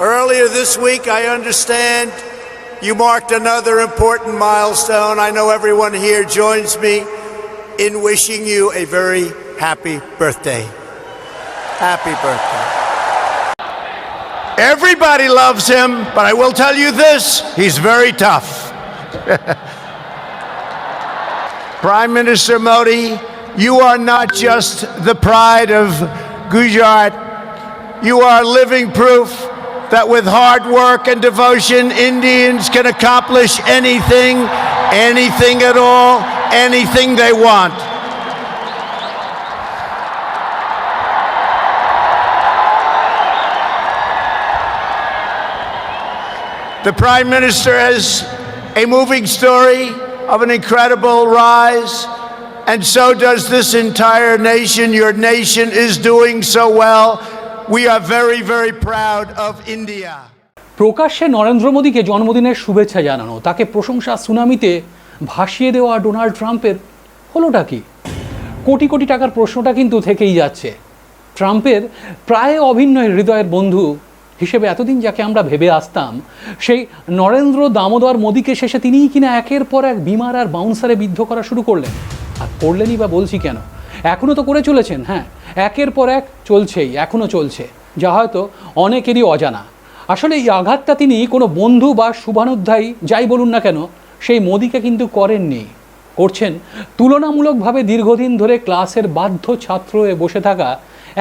Earlier this week, I understand you marked another important milestone. I know everyone here joins me in wishing you a very happy birthday. Happy birthday. Everybody loves him, but I will tell you this, he's very tough. Prime Minister Modi, you are not just the pride of Gujarat. You are living proof that with hard work and devotion, Indians can accomplish anything, anything at all, anything they want. The Prime Minister has a moving story of an incredible rise, and so does this entire nation. Your nation is doing so well. We are very, very proud of India. প্রকাশ্যে নরেন্দ্র মোদীকে জন্মদিনের শুভেচ্ছা জানানো, তাকে প্রশংসা সুনামিতে ভাসিয়ে দেওয়া Donald ট্রাম্পের হলোটা কি? কোটি কোটি টাকার প্রশ্নটা কিন্তু থেকেই যাচ্ছে। ট্রাম্পের প্রায় অভিন্ন হৃদয়ের বন্ধু হিসেবে এতদিন যাকে আমরা ভেবে আসতাম, সেই নরেন্দ্র দামোদর মোদীকে শেষে তিনিই কিনা একের পর এক বিমার আর বাউন্সারে বিদ্ধ করা শুরু করলেন। আর করলেনই বা বলছি কেন, এখনও তো করে চলেছেন। হ্যাঁ, একের পর এক চলছেই, এখনও চলছে, যা হয়তো অনেকেরই অজানা। আসলে এই আঘাতটা তিনি কোনো বন্ধু বা শুভানুধ্যায়ী যাই বলুন না কেন, সেই মোদীকে কিন্তু করেননি। করছেন তুলনামূলকভাবে দীর্ঘদিন ধরে ক্লাসের বাধ্য ছাত্র হয়ে বসে থাকা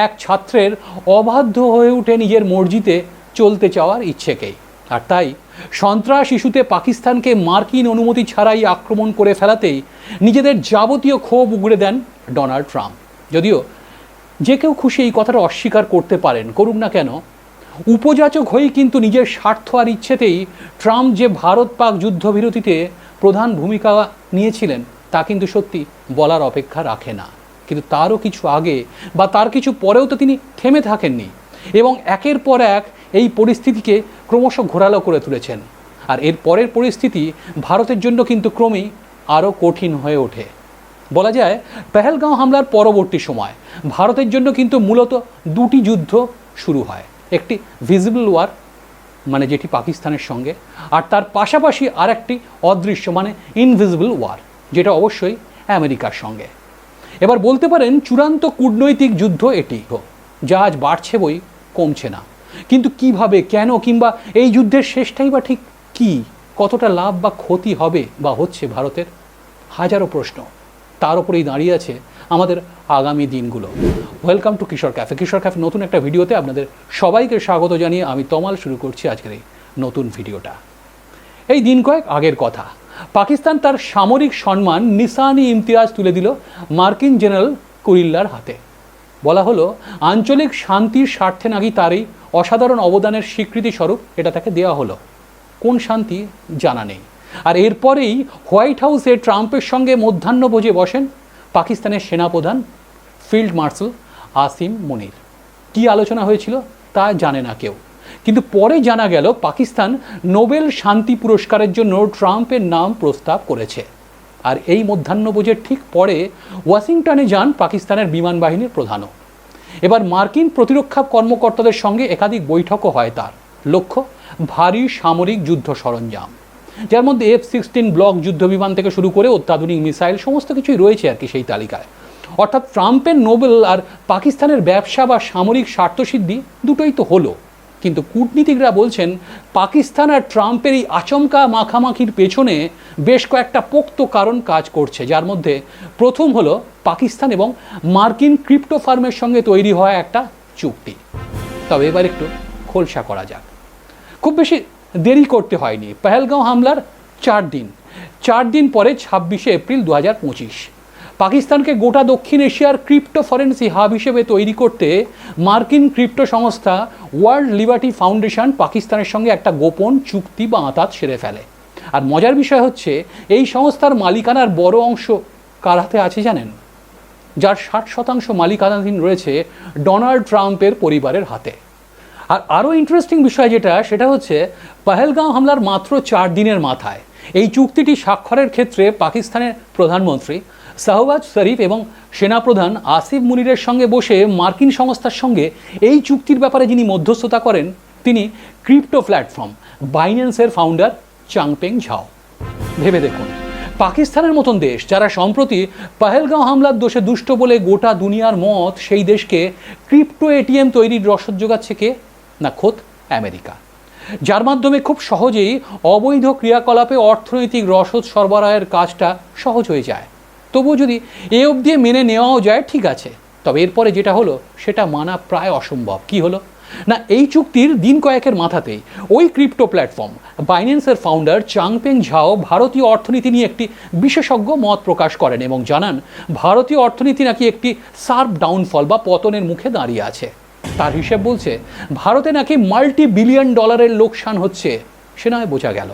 এক ছাত্রের অবাধ্য হয়ে উঠে নিজের মর্জিতে চলতে চাওয়ার ইচ্ছেকেই। আর তাই সন্ত্রাস ইস্যুতে পাকিস্তানকে মার্কিন অনুমতি ছাড়াই আক্রমণ করে ফেলাতেই নিজেদের যাবতীয় ক্ষোভ উগড়ে দেন ডোনাল্ড ট্রাম্প। যদিও যে কেউ খুশি এই কথাটা অস্বীকার করতে পারেন, করুক না কেন, উপযাচক হয়েই কিন্তু নিজের স্বার্থ আর ইচ্ছেতেই ট্রাম্প যে ভারত পাক যুদ্ধবিরতিতে প্রধান ভূমিকা নিয়েছিলেন তা কিন্তু সত্যি বলার অপেক্ষা রাখে না। কিন্তু তারও কিছু আগে বা তার কিছু পরেও তো তিনি থেমে থাকেননি এবং একের পর এক এই পরিস্থিতিকে ক্রমশ ঘোরালো করে তুলেছেন। আর এর পরের পরিস্থিতি ভারতের জন্য কিন্তু ক্রমেই আরও কঠিন হয়ে ওঠে। বলা যায় পেহেলগাঁও হামলার পরবর্তী সময় ভারতের জন্য কিন্তু মূলত দুটি যুদ্ধ শুরু হয়। একটি ভিজিবল ওয়ার, মানে যেটি পাকিস্তানের সঙ্গে, আর তার পাশাপাশি আর একটি অদৃশ্য মানে ইনভিজিবল ওয়ার, যেটা অবশ্যই আমেরিকার সঙ্গে। এবার বলতে পারেন চূড়ান্ত কূটনৈতিক যুদ্ধ এটি, যা আজ বাড়ছে বই কমছে না। কিন্তু কিভাবে, কেন, কিংবা এই যুদ্ধের শেষটাই বা ঠিক কী, কতটা লাভ বা ক্ষতি হবে বা হচ্ছে ভারতের, হাজারো প্রশ্ন। তার উপরেই দাঁড়িয়ে আছে আমাদের আগামী দিনগুলো। Welcome to Kishore cafe. Kishore cafe নতুন একটা ভিডিওতে আপনাদের সবাইকে স্বাগত জানিয়ে আমি তমাল শুরু করছি আজকের এই নতুন ভিডিওটা। এই দিন কয়েক আগের কথা, পাকিস্তান তার সামরিক সম্মান নিশানি ইমতিয়াজ তুলে দিল মার্কিন জেনারেল কুরিল্লার হাতে। বলা হলো আঞ্চলিক শান্তির স্বার্থে নাকি তার এই অসাধারণ অবদানের স্বীকৃতি স্বরূপ এটা তাকে দেওয়া হলো। কোন শান্তি জানা নেই। আর এরপরেই হোয়াইট হাউসে ট্রাম্পের সঙ্গে মধ্যাহ্নভোজে বসেন পাকিস্তানের সেনাপ্রধান ফিল্ড মার্শাল আসিম মুনির। কী আলোচনা হয়েছিল তা জানে না কেউ, কিন্তু পরে জানা গেল পাকিস্তান নোবেল শান্তি পুরস্কারের জন্য ট্রাম্পের নাম প্রস্তাব করেছে। আর এই মধ্যাহ্নভোজের ঠিক পরে ওয়াশিংটনে যান পাকিস্তানের বিমান বাহিনীর প্রধানও। এবার মার্কিন প্রতিরক্ষা কর্মকর্তাদের সঙ্গে একাধিক বৈঠকও হয় তার। লক্ষ্য ভারী সামরিক যুদ্ধ সরঞ্জাম, যার মধ্যে F-16 ব্লক যুদ্ধ বিমান থেকে শুরু করে অত্যাধুনিক মিসাইল সমস্ত কিছুই রয়েছে আর কি সেই তালিকায়। অর্থাৎ ট্রাম্পের নোবেল আর পাকিস্তানের ব্যবসা বা সামরিক স্বার্থসিদ্ধি দুটোই তো হলো। কিন্তু কূটনীতিকরা বলছেন পাকিস্তান আর ট্রাম্পের এই আচমকা মাখামাখির পেছনে বেশ কয়েকটা পোক্ত কারণ কাজ করছে, যার মধ্যে প্রথম হলো পাকিস্তান এবং মার্কিন ক্রিপ্টো ফার্মের সঙ্গে তৈরি হওয়া একটা চুক্তি। তবে এবার একটু খোলসা করা যাক। খুব বেশি দেরি করতে হয়নি। পেহেলগাঁও হামলার 4 দিন পরে 26শে এপ্রিল 2025 পাকিস্তানকে গোটা দক্ষিণ এশিয়ার ক্রিপ্টো ফরেন্সি হাব হিসেবে তৈরি করতে মার্কিন ক্রিপ্টো সংস্থা ওয়ার্ল্ড লিবার্টি ফাউন্ডেশন পাকিস্তানের সঙ্গে একটা গোপন চুক্তি বা আঁতাত সেরে ফেলে। আর মজার বিষয় হচ্ছে এই সংস্থার মালিকানার বড় অংশ কার হাতে আছে জানেন? যার 60% মালিকানাধীন রয়েছে ডোনাল্ড ট্রাম্পের পরিবারের হাতে। আর আরও ইন্টারেস্টিং বিষয় সেটা হচ্ছে পেহেলগাঁও হামলার মাত্র 4 দিনের মাথায় এই চুক্তিটি স্বাক্ষরের ক্ষেত্রে পাকিস্তানের প্রধানমন্ত্রী শাহবাজ শরীফ এবং সেনাপ্রধান আসিফ মুনিরের সঙ্গে বসে মার্কিন সংস্থার সঙ্গে এই চুক্তির ব্যাপারে যিনি মধ্যস্থতা করেন তিনি ক্রিপ্টো প্ল্যাটফর্ম বাইন্যান্সের ফাউন্ডার চাংপেং ঝাও। ভেবে দেখুন, পাকিস্তানের মতন দেশ যারা সম্প্রতি পহেলগাঁও হামলার দোষে দুষ্ট বলে গোটা দুনিয়ার মত, সেই দেশকে ক্রিপ্টো এটিএম তৈরির রসদ যোগাচ্ছে কে? না খোদ আমেরিকা, যার মাধ্যমে খুব সহজেই অবৈধ ক্রিয়াকলাপে অর্থনৈতিক রসদ সরবরাহের কাজটা সহজ হয়ে যায়। তবুও যদি এ অবধি মেনে নেওয়াও যায় ঠিক আছে, তবে এরপরে যেটা হলো সেটা মানা প্রায় অসম্ভব। কি হলো না, এই চুক্তির দিন কয়েকের মাথাতেই ওই ক্রিপ্টো প্ল্যাটফর্ম বাইন্যান্সের ফাউন্ডার চাংপেং ঝাও ভারতীয় অর্থনীতি নিয়ে একটি বিশেষজ্ঞ মত প্রকাশ করেন এবং জানান ভারতীয় অর্থনীতি নাকি একটি শার্প ডাউনফল বা পতনের মুখে দাঁড়িয়ে আছে। তার হিসেব বলছে ভারতে নাকি $multi-billion লোকসান হচ্ছে। সে নয় বোঝা গেল,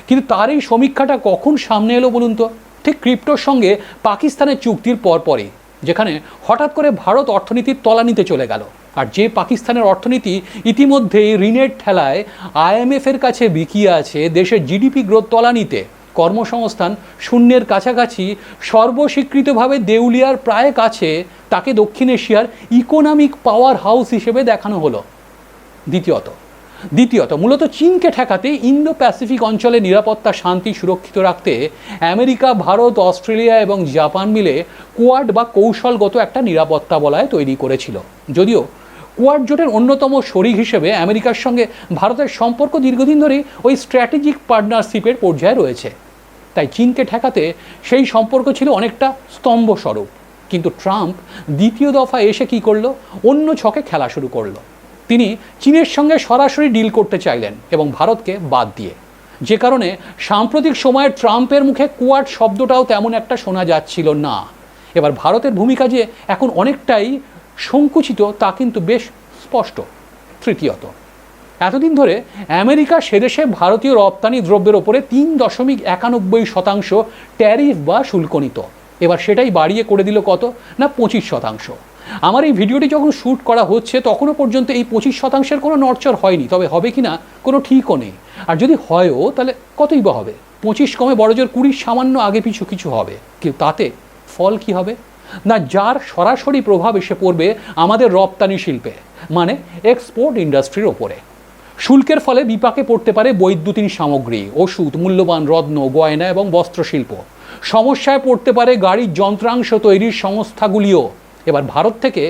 কিন্তু তার এই সমীক্ষাটা কখন সামনে এলো বলুন তো? ঠিক ক্রিপ্টোর সঙ্গে পাকিস্তানের চুক্তির পরপরই, যেখানে হঠাৎ করে ভারত অর্থনীতির তলানিতে চলে গেল। আর যে পাকিস্তানের অর্থনীতি ইতিমধ্যেই ঋণের ঠেলায় IMF-এর কাছে বিকিয়ে আছে, দেশের জিডিপি গ্রোথ তলানিতে, কর্মসংস্থান শূন্যের কাছাকাছি, সর্বস্বীকৃতভাবে দেউলিয়ার প্রায় কাছে, তাকে দক্ষিণ এশিয়ার ইকোনমিক পাওয়ার হাউস হিসেবে দেখানো হলো। দ্বিতীয়ত মূলত চীনকে ঠেকাতে ইন্দো প্যাসিফিক অঞ্চলে নিরাপত্তা শান্তি সুরক্ষিত রাখতে আমেরিকা, ভারত, অস্ট্রেলিয়া এবং জাপান মিলে কোয়াড বা কৌশলগত একটা নিরাপত্তা বলয় তৈরি করেছিল। যদিও কোয়াড জোটের অন্যতম শরিক হিসেবে আমেরিকার সঙ্গে ভারতের সম্পর্ক দীর্ঘদিন ধরেই ওই স্ট্র্যাটেজিক পার্টনারশিপের পর্যায়ে রয়েছে, তাই চীনকে ঠেকাতে সেই সম্পর্ক ছিল অনেকটা স্তম্ভস্বরূপ। কিন্তু ট্রাম্প দ্বিতীয় দফায় এসে কী করলো? অন্য ছকে খেলা শুরু করলো। তিনি চীনের সঙ্গে সরাসরি ডিল করতে চাইলেন এবং ভারতকে বাদ দিয়ে, যে কারণে সাম্প্রতিক সময়ে ট্রাম্পের মুখে কোয়াড শব্দটাও তেমন একটা শোনা যাচ্ছিল না। এবার ভারতের ভূমিকা যে এখন অনেকটাই সংকুচিত তা কিন্তু বেশ স্পষ্ট। তৃতীয়ত, এতদিন ধরে আমেরিকা সেদেশে ভারতীয় রপ্তানি দ্রব্যের ওপরে 3.91% ট্যারিফ বা শুল্ক নিত। এবার সেটাই বাড়িয়ে করে দিল কত না 25%। আমার এই ভিডিওটি যখন শ্যুট করা হচ্ছে তখনও পর্যন্ত এই 25%-এর কোনো নড়চড় হয়নি, তবে হবে কি না কোনো ঠিকও নেই। আর যদি হয়ও তাহলে কতই বা হবে? 25 কমে বড়জোর 20 সামান্য আগে পিছু কিছু হবে, কিন্তু তাতে ফল কি হবে না, যার সরাসরি প্রভাব এসে পড়বে আমাদের রপ্তানি শিল্পে, মানে এক্সপোর্ট ইন্ডাস্ট্রির ওপরে। শুল্কের ফলে বিপাকে পড়তে পারে বৈদ্যুতিন সামগ্রী, ওষুধ, মূল্যবান রত্ন, গয়না এবং বস্ত্রশিল্প। সমস্যায় পড়তে পারে গাড়ির যন্ত্রাংশ তৈরির সংস্থাগুলিও। এবার ভারত থেকে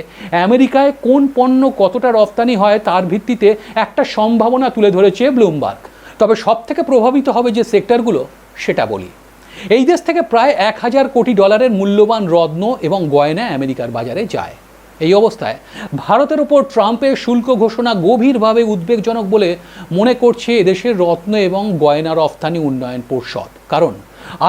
আমেরিকায় কোন পণ্য কতটা রপ্তানি হয় তার ভিত্তিতে একটা সম্ভাবনা তুলে ধরেছে ব্লুমবার্গ। তবে সব থেকে প্রভাবিত হবে যে সেক্টরগুলো সেটা বলি। এই দেশ থেকে প্রায় $1000 কোটি মূল্যবান রত্ন এবং গয়না আমেরিকার বাজারে যায়। এই অবস্থায় ভারতের ওপর ট্রাম্পের শুল্ক ঘোষণা গভীরভাবে উদ্বেগজনক বলে মনে করছে এদেশের রত্ন এবং গয়না রফতানি উন্নয়ন পর্ষদ। কারণ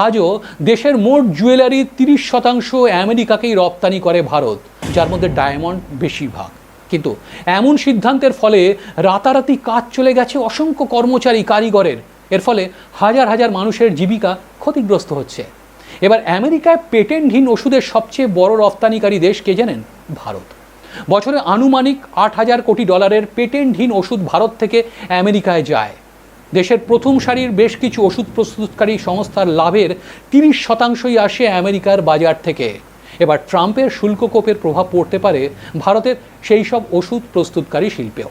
আজও দেশের মোট জুয়েলারির 30% আমেরিকাকেই রপ্তানি করে ভারত, যার মধ্যে ডায়মন্ড বেশিরভাগ। কিন্তু এমন সিদ্ধান্তের ফলে রাতারাতি কাজ চলে গেছে অসংখ্য কর্মচারী, কারিগরের। এর ফলে হাজার হাজার মানুষের জীবিকা ক্ষতিগ্রস্ত হচ্ছে। এবার আমেরিকায় পেটেন্টহীন ওষুধের সবচেয়ে বড় রপ্তানিকারী দেশ কে জানেন? ভারত। বছরে আনুমানিক $8000 কোটি পেটেন্টহীন ওষুধ ভারত থেকে আমেরিকায় যায়। দেশের প্রথম সারির বেশ কিছু ওষুধ প্রস্তুতকারী সংস্থার লাভের 30%ই আসে আমেরিকার বাজার থেকে। এবার ট্রাম্পের শুল্ক কোপের প্রভাব পড়তে পারে ভারতের সেই সব ওষুধ প্রস্তুতকারী শিল্পেও।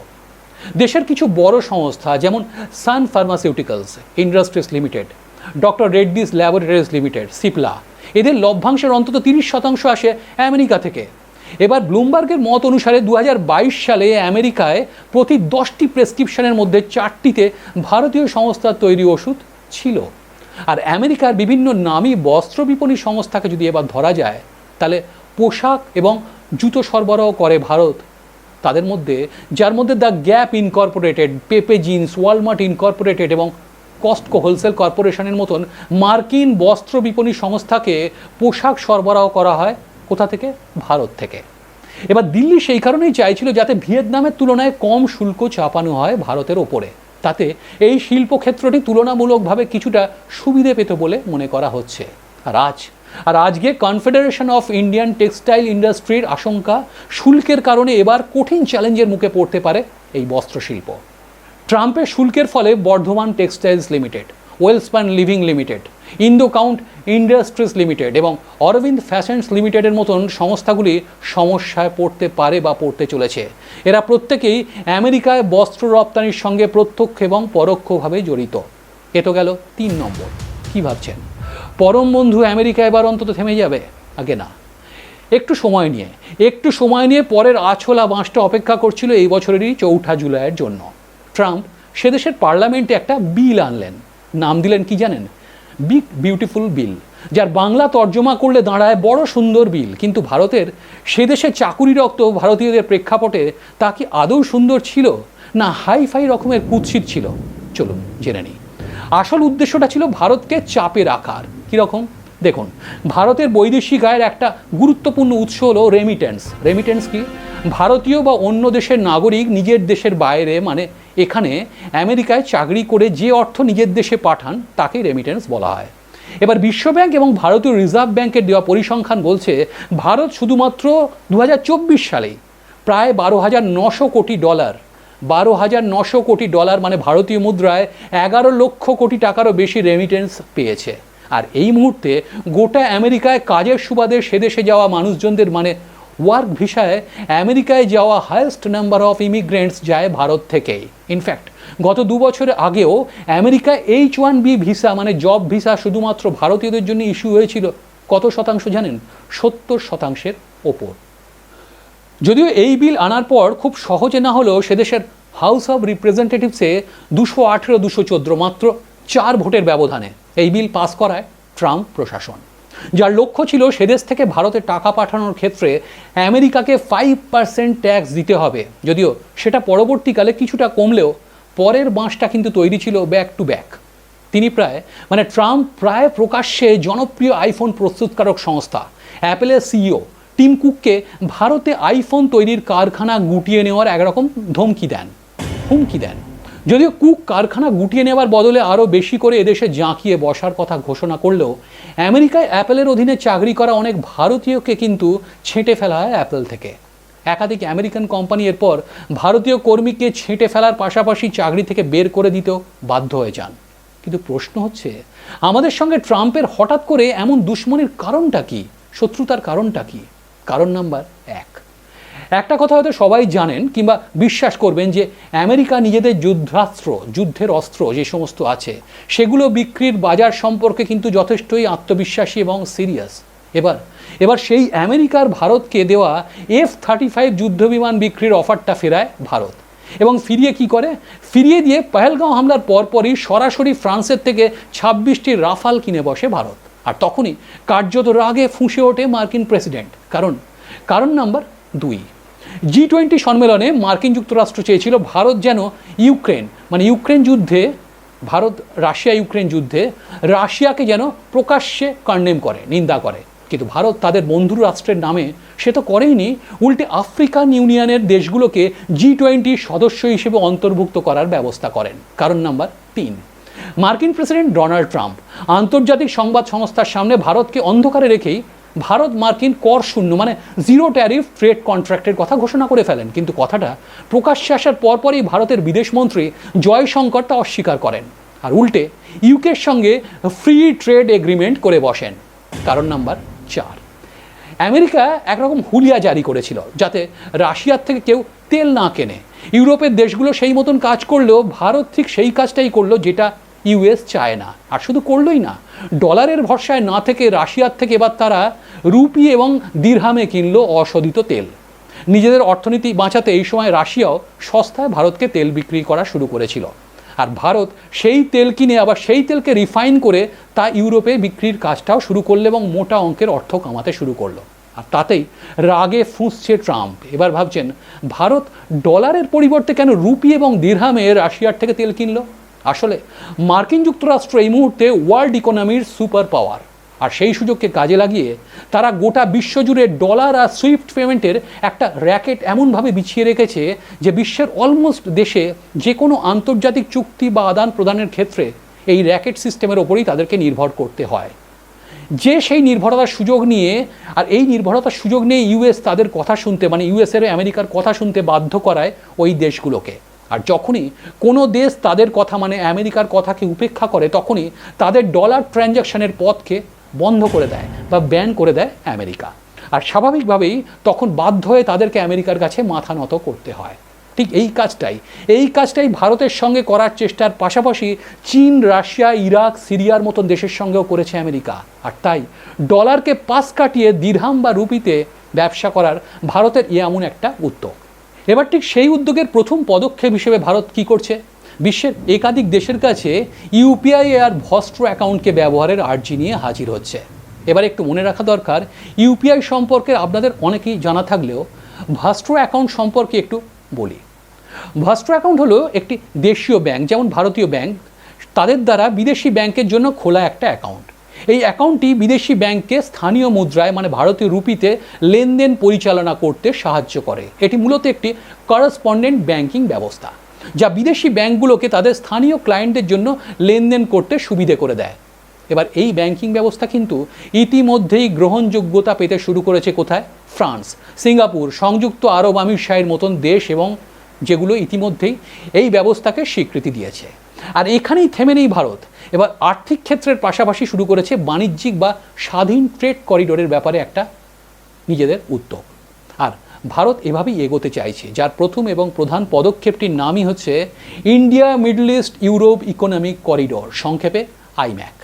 দেশের কিছু বড় সংস্থা যেমন Sun Pharmaceuticals Industries Limited, doctor Reddy's Laboratories Limited, Cipla, এদের লভ্যাংশের অন্তত 30% আসে আমেরিকা থেকে। এবার ব্লুমবার্গের মত অনুসারে 2022 সালে আমেরিকায় প্রতি 10টি প্রেসক্রিপশনের মধ্যে 4টিতে ভারতীয় সংস্থার তৈরি ওষুধ ছিল। আর আমেরিকার বিভিন্ন নামী বস্ত্র বিপণী সংস্থাকে যদি এবার ধরা যায়, তাহলে পোশাক এবং জুতো সরবরাহ করে ভারত। তাদের মধ্যে যার মধ্যে দ্য গ্যাপ ইনকর্পোরেটেড, পেপে জিন্স, ওয়ালমার্ট ইনকর্পোরেটেড এবং কস্টকো হোলসেল কর্পোরেশনের মতন মার্কিন বস্ত্র বিপণী সংস্থাকে পোশাক সরবরাহ করা হয় কোথা থেকে? ভারত থেকে। এবার দিল্লি সেই কারণেই চাইছিল যাতে ভিয়েতনামের তুলনায় কম শুল্ক চাপানো হয় ভারতের ওপরে, তাতে এই শিল্পক্ষেত্রটি তুলনামূলকভাবে কিছুটা সুবিধে পেত বলে মনে করা হচ্ছে। আর আজকে কনফেডারেশন অফ ইন্ডিয়ান টেক্সটাইল ইন্ডাস্ট্রির আশঙ্কা শুল্কের কারণে এবার কঠিন চ্যালেঞ্জের মুখে পড়তে পারে এই বস্ত্রশিল্প। ট্রাম্পের শুল্কের ফলে Vardhman Textiles Limited, Welspun Living Limited, Indo Count Industries Limited এবং অরবিন্দ ফ্যাশনস লিমিটেডের মতন সংস্থাগুলি সমস্যায় পড়তে পারে বা পড়তে চলেছে। এরা প্রত্যেকেই আমেরিকায় বস্ত্র রপ্তানির সঙ্গে প্রত্যক্ষ এবং পরোক্ষভাবে জড়িত। এ তো গেল 3 নম্বর। কি ভাবছেন, পরম বন্ধু আমেরিকা এবার অন্তত থেমে যাবে? আগে না, একটু সময় নিয়ে পরের আছলা বাঁশটা অপেক্ষা করছিল এই বছরেরই 4 জুলাইয়ের জন্য। ট্রাম্প সে দেশের পার্লামেন্টে একটা বিল আনলেন, নাম দিলেন কি জানেন? বিগ বিউটিফুল বিল, যার বাংলা তর্জমা করলে দাঁড়ায় বড় সুন্দর বিল। কিন্তু ভারতের সে দেশে চাকুরিরত ভারতীয়দের প্রেক্ষাপটে তা কি আদৌ সুন্দর ছিল, না হাইফাই রকমের কুৎসিত ছিল? চলুন জেনে নিই। আসল উদ্দেশ্যটা ছিল ভারতকে চাপে রাখার। কীরকম দেখুন, ভারতের বৈদেশিক আয়ের একটা গুরুত্বপূর্ণ উৎস হলো রেমিটেন্স। রেমিটেন্স কি? ভারতীয় বা অন্য দেশের নাগরিক নিজের দেশের বাইরে, মানে এখানে আমেরিকায় চাকরি করে যে অর্থ নিজের দেশে পাঠান তাকে রেমিটেন্স বলা হয়। এবার বিশ্বব্যাংক এবং ভারতীয় রিজার্ভ ব্যাংকের দেওয়া পরিসংখ্যান বলছে ভারত শুধুমাত্র 2024 সালেই প্রায় 12,900 কোটি ডলার, 12,900 কোটি ডলার মানে ভারতীয় মুদ্রায় 11 লক্ষ কোটি টাকারও বেশি রেমিটেন্স পেয়েছে। আর এই মুহূর্তে গোটা আমেরিকায় কাজের সুবাদে সেদেশে যাওয়া মানুষজনদের, মানে ওয়ার্ক ভিসায় আমেরিকায় যাওয়া হাইয়েস্ট নাম্বার অফ ইমিগ্রেন্টস যায় ভারত থেকেই। ইনফ্যাক্ট গত 2 বছর আগেও আমেরিকায় H-1B ভিসা মানে জব ভিসা শুধুমাত্র ভারতীয়দের জন্য ইস্যু হয়েছিল। কত শতাংশ জানেন? 70% ওপর। যদিও এই বিল আনার পর খুব সহজে না হলেও সেদেশের হাউস অব রিপ্রেজেন্টেটিভসে 218-214 মাত্র 4 ভোটের ব্যবধানে এই বিল পাস করায় ট্রাম্প প্রশাসন, যার লক্ষ্য ছিল সেদেশ থেকে ভারতে টাকা পাঠানোর ক্ষেত্রে আমেরিকাকে 5% ট্যাক্স দিতে হবে। যদিও সেটা পরবর্তীকালে কিছুটা কমলেও পরের বাঁশটা কিন্তু তৈরি ছিল ব্যাক টু ব্যাক। ট্রাম্প প্রায় প্রকাশ্যে জনপ্রিয় আইফোন প্রস্তুতকারক সংস্থা অ্যাপেলের সিইও টিম কুককে ভারতে আইফোন তৈরির কারখানা গুটিয়ে নেওয়ার একরকম হুমকি দেন। যদিও কুক কারখানা গুটিয়ে নেওয়ার বদলে আরও বেশি করে এদেশে জাঁকিয়ে বসার কথা ঘোষণা করলেও আমেরিকায় অ্যাপেলের অধীনে চাকরি করা অনেক ভারতীয়কে কিন্তু ছেঁটে ফেলা হয় অ্যাপেল থেকে। একাধিক আমেরিকান কোম্পানি এরপর ভারতীয় কর্মীকে ছেঁটে ফেলার পাশাপাশি চাকরি থেকে বের করে দিতেও বাধ্য হয়ে যান। কিন্তু প্রশ্ন হচ্ছে, আমাদের সঙ্গে ট্রাম্পের হঠাৎ করে এমন দুশ্মনির কারণটা কি, শত্রুতার কারণটা কি? কারণ নাম্বার 1, একটা কথা হয়তো সবাই জানেন কিংবা বিশ্বাস করবেন যে আমেরিকা নিজেদের যুদ্ধের অস্ত্র যে সমস্ত আছে সেগুলো বিক্রির বাজার সম্পর্কে কিন্তু যথেষ্টই আত্মবিশ্বাসী এবং সিরিয়াস। এবার সেই আমেরিকার ভারতকে দেওয়া F-35 যুদ্ধবিমান বিক্রির অফারটা ফেরায় ভারত, এবং ফিরিয়ে দিয়ে পহেলগাঁও হামলার পরপরই সরাসরি ফ্রান্সের থেকে 26টি রাফাল কিনে বসে ভারত। আর তখনই কার্যত রাগে ফুঁসে ওঠে মার্কিন প্রেসিডেন্ট। কারণ নাম্বার 2, G20 সম্মেলনে মার্কিন যুক্তরাষ্ট্র চেয়েছিল ভারত যেন রাশিয়া ইউক্রেন যুদ্ধে রাশিয়াকে যেন প্রকাশ্যে কন্ডেম করে, নিন্দা করে। কিন্তু ভারত তাদের বন্ধু রাষ্ট্রের নামে সে তো করেইনি, উল্টে আফ্রিকান ইউনিয়নের দেশগুলোকে G20 সদস্য হিসেবে অন্তর্ভুক্ত করার ব্যবস্থা করেন। কারণ নাম্বার 3, মার্কিন প্রেসিডেন্ট ডোনাল্ড ট্রাম্প আন্তর্জাতিক সংবাদ সংস্থার সামনে ভারতকে অন্ধকারে রেখেই ভারত মার্কিন কর শূন্য মানে 0 ট্যারিফ ট্রেড কন্ট্রাক্টের কথা ঘোষণা করে ফেলেন। কিন্তু কথাটা প্রকাশ্যে আসার পরপরই ভারতের বিদেশমন্ত্রী জয়শঙ্কর তা অস্বীকার করেন আর উল্টে ইউকের সঙ্গে ফ্রি ট্রেড এগ্রিমেন্ট করে বসেন। কারণ নাম্বার 4, আমেরিকা একরকম হুলিয়া জারি করেছিল যাতে রাশিয়ার থেকে কেউ তেল না কেনে। ইউরোপের দেশগুলো সেই মতন কাজ করলেও ভারত ঠিক সেই কাজটাই করলো যেটা ইউএস চায় না। আর শুধু করলোই না, ডলারের ভরসায় না থেকে রাশিয়ার থেকে এবার তারা রুপি এবং দিরহামে কিনলো অশোধিত তেল। নিজেদের অর্থনীতি বাঁচাতে এই সময় রাশিয়াও সস্তায় ভারতকে তেল বিক্রি করা শুরু করেছিল। আর ভারত সেই তেল কিনে আবার সেই তেলকে রিফাইন করে তা ইউরোপে বিক্রির কাজটাও শুরু করলো এবং মোটা অঙ্কের অর্থ কামাতে শুরু করলো। আর তাতেই রাগে ফুঁসছে ট্রাম্প। এবার ভাবছেন ভারত ডলারের পরিবর্তে কেন রুপি এবং দিরহামে রাশিয়ার থেকে তেল কিনলো? আসলে মার্কিন যুক্তরাষ্ট্র এই মুহূর্তে ওয়ার্ল্ড ইকোনমির সুপার পাওয়ার, আর সেই সুযোগকে কাজে লাগিয়ে তারা গোটা বিশ্বজুড়ে ডলার আর সুইফট পেমেন্টের একটা র্যাকেট এমনভাবে বিছিয়ে রেখেছে যে বিশ্বের অলমোস্ট দেশে যে কোনো আন্তর্জাতিক চুক্তি বা আদান প্রদানের ক্ষেত্রে এই র্যাকেট সিস্টেমের ওপরেই তাদেরকে নির্ভর করতে হয়। সেই নির্ভরতার সুযোগ নিয়ে ইউএস তাদের কথা শুনতে, মানে ইউএসের আমেরিকার কথা শুনতে বাধ্য করায় ওই দেশগুলোকে। আর যখনই কোনো দেশ তাদের কথা মানে আমেরিকার কথাকে উপেক্ষা করে, তখনই তাদের ডলার ট্রানজ্যাকশনের পথকে বন্ধ করে দেয় বা ব্যান করে দেয় আমেরিকা। আর স্বাভাবিকভাবেই তখন বাধ্য হয়ে তাদেরকে আমেরিকার কাছে মাথা নত করতে হয়। ঠিক এই কাজটাই ভারতের সঙ্গে করার চেষ্টার পাশাপাশি চীন, রাশিয়া, ইরাক, সিরিয়ার মতন দেশের সঙ্গেও করেছে আমেরিকা। আর তাই ডলারকে পাশ কাটিয়ে দিরহাম বা রুপিতে ব্যবসা করার ভারতের এমন একটা উদ্যোগ। এবার ঠিক সেই উদ্যোগের প্রথম পদক্ষেপ হিসেবে ভারত কি করছে? বিশ্বের একাধিক দেশের কাছে ইউপিআই আর ভস্ট্র অ্যাকাউন্টকে ব্যবহারের আর্জি নিয়ে হাজির হচ্ছে। এবার একটু মনে রাখা দরকার, ইউপিআই সম্পর্কে আপনাদের অনেকেই জানা থাকলেও ভস্ট্র অ্যাকাউন্ট সম্পর্কে একটু বলি। ভস্ট্র অ্যাকাউন্ট হলো একটি দেশীয় ব্যাংক, যেমন ভারতীয় ব্যাংক, তাদের দ্বারা বিদেশি ব্যাংকের জন্য খোলা একটা অ্যাকাউন্ট। এই অ্যাকাউন্টটি বিদেশি ব্যাংককে স্থানীয় মুদ্রায় মানে ভারতীয় রুপিতে লেনদেন পরিচালনা করতে সাহায্য করে। এটি মূলত একটি করেসপন্ডেন্ট ব্যাংকিং ব্যবস্থা, যা বিদেশি ব্যাংকগুলোকে তাদের স্থানীয় ক্লায়েন্টদের জন্য লেনদেন করতে সুবিধে করে দেয়। এবার এই ব্যাংকিং ব্যবস্থা কিন্তু ইতিমধ্যেই গ্রহণযোগ্যতা পেতে শুরু করেছে কোথায়? ফ্রান্স, সিঙ্গাপুর, সংযুক্ত আরব আমিরশাহির মতন দেশ, এবং যেগুলো ইতিমধ্যেই এই ব্যবস্থাকে স্বীকৃতি দিয়েছে। আর এখানেই থেমে নেই ভারত। এবার আর্থিক ক্ষেত্রের পাশাপাশি শুরু করেছে বাণিজ্যিক বা স্বাধীন ট্রেড করিডোরের ব্যাপারে একটা নিজেদের উদ্যোগ। আর ভারত এভাবেই এগোতে চাইছে, যার প্রথম এবং প্রধান পদক্ষেপটির নামই হচ্ছে India middle east Europe economic corridor, সংক্ষেপে আইম্যাক।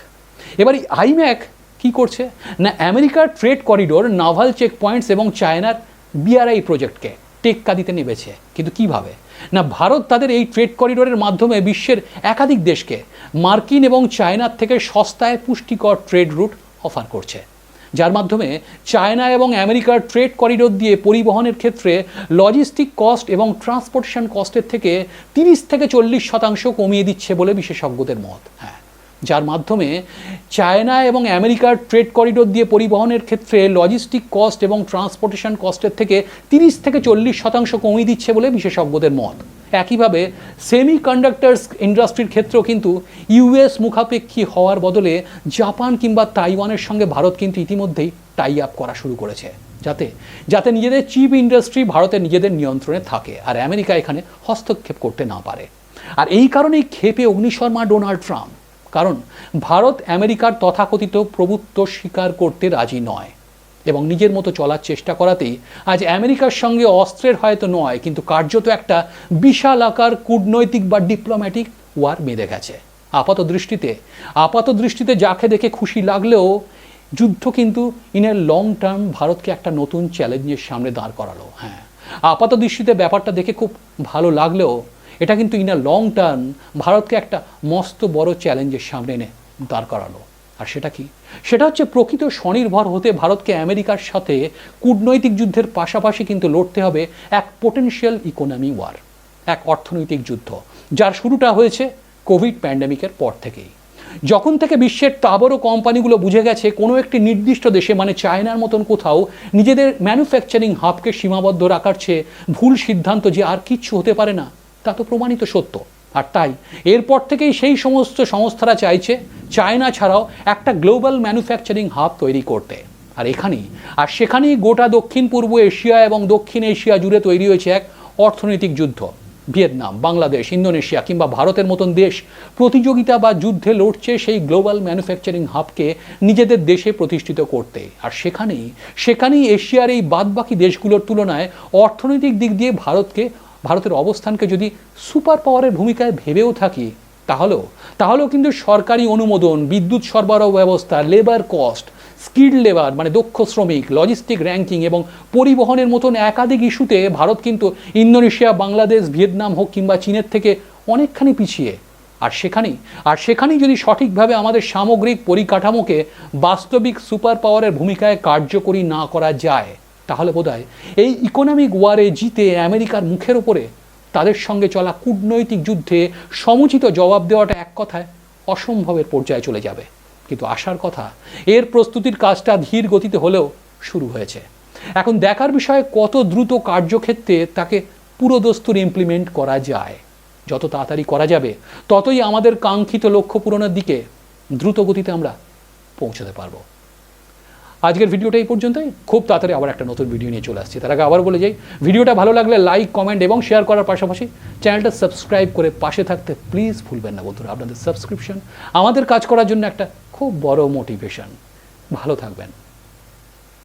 এবার এই আইম্যাক কি করছে না, আমেরিকার trade corridor, naval check points এবং চায়নার বিআরআই প্রজেক্টকে টেক্কা দিতে নেমেছে। কিন্তু কিভাবে না, ভারত তাদের এই ট্রেড করিডোরের মাধ্যমে বিশ্বের একাধিক দেশকে মার্কিন এবং চায়নার থেকে সস্তায় পুষ্টিকর ট্রেড রুট অফার করছে, যার মাধ্যমে চায়না এবং আমেরিকার ট্রেড করিডোর দিয়ে পরিবহনের ক্ষেত্রে লজিস্টিক কস্ট এবং ট্রান্সপোর্টেশন কস্টের থেকে 30 থেকে 40% কমিয়ে দিচ্ছে বলে বিশেষজ্ঞদের মত। হ্যাঁ, যার মাধ্যমে চায়না এবং আমেরিকার ট্রেড করিডোর দিয়ে পরিবহনের ক্ষেত্রে লজিস্টিক কস্ট এবং ট্রান্সপোর্টেশন কস্টের থেকে 30 থেকে 40% কমিয়ে দিচ্ছে বলে বিশেষজ্ঞদের মত। একইভাবে সেমিকন্ডাক্টরস ইন্ডাস্ট্রির ক্ষেত্রেও কিন্তু ইউএস মুখাপেক্ষী হওয়ার বদলে জাপান কিংবা তাইওয়ানের সঙ্গে ভারত কিন্তু ইতিমধ্যেই টাই আপ করা শুরু করেছে, যাতে নিজেদের চিপ ইন্ডাস্ট্রি ভারতের নিজেদের নিয়ন্ত্রণে থাকে আর আমেরিকা এখানে হস্তক্ষেপ করতে না পারে। আর এই কারণেই ক্ষেপে অগ্নিশর্মা ডোনাল্ড ট্রাম্প, কারণ ভারত আমেরিকার তথাকথিত প্রভুত্ব স্বীকার করতে রাজি নয় এবং নিজের মতো চলার চেষ্টা করাতেই আজ আমেরিকার সঙ্গে অস্ত্রের হয়তো নয়, কিন্তু কার্যত একটা বিশাল আকার কূটনৈতিক বা ডিপ্লোম্যাটিক ওয়ার বেঁধে গেছে। আপাত দৃষ্টিতে যাকে দেখে খুশি লাগলেও যুদ্ধ কিন্তু ইন এ লং টার্ম ভারতকে একটা নতুন চ্যালেঞ্জের সামনে দাঁড় করালো। হ্যাঁ, আপাত দৃষ্টিতে ব্যাপারটা দেখে খুব ভালো লাগলেও এটা কিন্তু ইন এ লং টার্ম ভারতকে একটা মস্ত বড় চ্যালেঞ্জের সামনে এনে দাঁড় করালো। আর সেটা কি? সেটা হচ্ছে প্রকৃত স্বনির্ভর হতে ভারতকে আমেরিকার সাথে কূটনৈতিক যুদ্ধের পাশাপাশি কিন্তু লড়তে হবে এক পোটেনশিয়াল ইকোনমি ওয়ার, এক অর্থনৈতিক যুদ্ধ, যার শুরুটা হয়েছে কোভিড প্যান্ডেমিকের পর থেকেই। যখন থেকে বিশ্বের তাবড় কোম্পানিগুলো বুঝে গেছে কোনো একটি নির্দিষ্ট দেশে মানে চায়নার মতন কোথাও নিজেদের ম্যানুফ্যাকচারিং হাবকে সীমাবদ্ধ রাখার চেয়ে ভুল সিদ্ধান্ত যে আর কিচ্ছু হতে পারে না, তা তো প্রমাণিত সত্য। আর তাই এরপর থেকেই সেই সমস্ত সংস্থারা চাইছে চায়না ছাড়াও একটা গ্লোবাল ম্যানুফ্যাকচারিং হাব তৈরি করতে। আর সেখানেই গোটা দক্ষিণ পূর্ব এশিয়া এবং দক্ষিণ এশিয়া জুড়ে তৈরি হয়েছে এক অর্থনৈতিক যুদ্ধ। ভিয়েতনাম, বাংলাদেশ, ইন্দোনেশিয়া কিংবা ভারতের মতন দেশ প্রতিযোগিতা বা যুদ্ধে লড়ছে সেই গ্লোবাল ম্যানুফ্যাকচারিং হাবকে নিজেদের দেশে প্রতিষ্ঠিত করতে। আর সেখানেই এশিয়ার এই বাদবাকি দেশগুলোর তুলনায় অর্থনৈতিক দিক দিয়ে ভারতের অবস্থানকে যদি সুপার পাওয়ারের ভূমিকায় ভেবেও থাকি, তাহলেও কিন্তু সরকারি অনুমোদন, বিদ্যুৎ সরবরাহ ব্যবস্থা, লেবার কস্ট, স্কিল্ড লেবার মানে দক্ষ শ্রমিক, লজিস্টিক র্যাঙ্কিং এবং পরিবহনের মতন একাধিক ইস্যুতে ভারত কিন্তু ইন্দোনেশিয়া, বাংলাদেশ, ভিয়েতনাম হোক কিংবা চীনের থেকে অনেকখানি পিছিয়ে। আর সেখানেই যদি সঠিকভাবে আমাদের সামগ্রিক পরিকাঠামোকে বাস্তবিক সুপার পাওয়ারের ভূমিকায় কার্যকরী না করা যায়, তাহলে বোধহয় এই ইকোনমিক ওয়ারে জিতে আমেরিকার মুখের ওপরে তাদের সঙ্গে চলা কূটনৈতিক যুদ্ধে সমুচিত জবাব দেওয়াটা এক কথায় অসম্ভবের পর্যায়ে চলে যাবে। কিন্তু আশার কথা, এর প্রস্তুতির কাজটা ধীর গতিতে হলেও শুরু হয়েছে। এখন দেখার বিষয়ে কত দ্রুত কার্যক্ষেত্রে তাকে পুরোদস্তুর ইমপ্লিমেন্ট করা যায়। যত তাড়াতাড়ি করা যাবে ততই আমাদের কাঙ্ক্ষিত লক্ষ্য পূরণের দিকে দ্রুত গতিতে আমরা পৌঁছাতে পারবো। আজকের ভিডিওটা এই পর্যন্তই। খুব তাড়াতাড়ি আবার একটা নতুন ভিডিও নিয়ে চলে আসছি। তার আগে আবার বলে যাই, ভিডিওটা ভালো লাগলে লাইক, কমেন্ট এবং শেয়ার করার পাশাপাশি চ্যানেলটা সাবস্ক্রাইব করে পাশে থাকতে প্লিজ ভুলবেন না বন্ধুরা। আপনাদের সাবস্ক্রিপশন আমাদের কাজ করার জন্য একটা খুব বড় মোটিভেশন। ভালো থাকবেন।